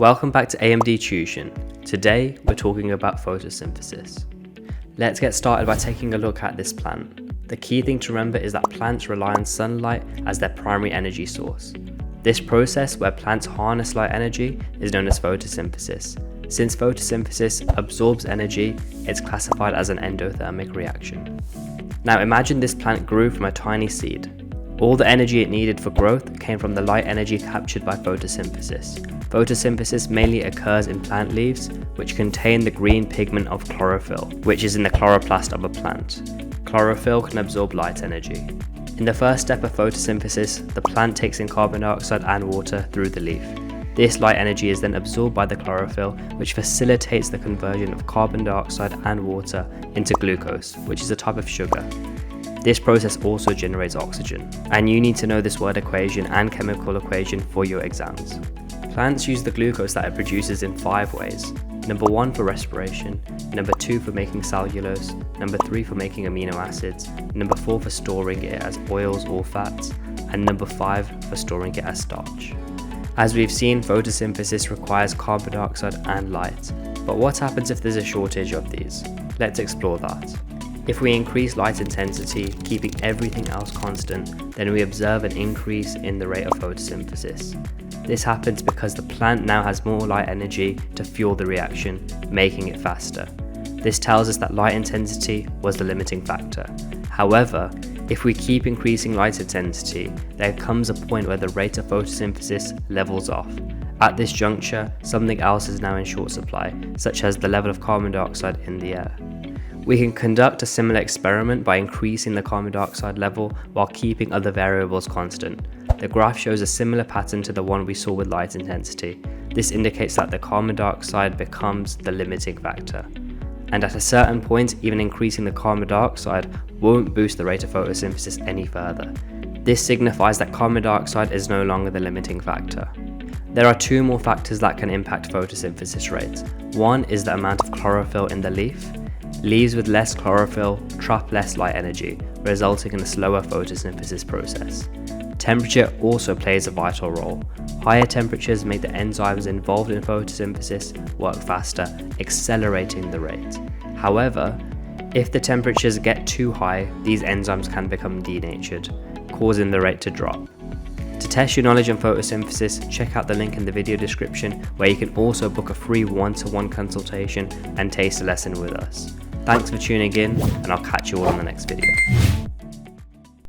Welcome back to AMD Tuition. Today we're talking about photosynthesis. Let's get started by taking a look at this plant. The key thing to remember is that plants rely on sunlight as their primary energy source. This process where plants harness light energy is known as photosynthesis. Since photosynthesis absorbs energy, it's classified as an endothermic reaction. Now imagine this plant grew from a tiny seed. All the energy it needed for growth came from the light energy captured by photosynthesis. Photosynthesis mainly occurs in plant leaves, which contain the green pigment of chlorophyll, which is in the chloroplast of a plant. Chlorophyll can absorb light energy. In the first step of photosynthesis, the plant takes in carbon dioxide and water through the leaf. This light energy is then absorbed by the chlorophyll, which facilitates the conversion of carbon dioxide and water into glucose, which is a type of sugar. This process also generates oxygen, and you need to know this word equation and chemical equation for your exams. Plants use the glucose that it produces in 5 ways. Number 1 for respiration, number 2 for making cellulose, number 3 for making amino acids, number 4 for storing it as oils or fats, and number 5 for storing it as starch. As we've seen, photosynthesis requires carbon dioxide and light. But what happens if there's a shortage of these? Let's explore that. If we increase light intensity, keeping everything else constant, then we observe an increase in the rate of photosynthesis. This happens because the plant now has more light energy to fuel the reaction, making it faster. This tells us that light intensity was the limiting factor. However, if we keep increasing light intensity, there comes a point where the rate of photosynthesis levels off. At this juncture, something else is now in short supply, such as the level of carbon dioxide in the air. We can conduct a similar experiment by increasing the carbon dioxide level while keeping other variables constant. The graph shows a similar pattern to the one we saw with light intensity. This indicates that the carbon dioxide becomes the limiting factor. And at a certain point, even increasing the carbon dioxide won't boost the rate of photosynthesis any further. This signifies that carbon dioxide is no longer the limiting factor. There are 2 more factors that can impact photosynthesis rates. One is the amount of chlorophyll in the leaf. Leaves with less chlorophyll trap less light energy, resulting in a slower photosynthesis process. Temperature also plays a vital role. Higher temperatures make the enzymes involved in photosynthesis work faster, accelerating the rate. However, if the temperatures get too high, these enzymes can become denatured, causing the rate to drop. To test your knowledge on photosynthesis, check out the link in the video description where you can also book a free one-to-one consultation and taste a lesson with us. Thanks for tuning in, and I'll catch you all in the next video.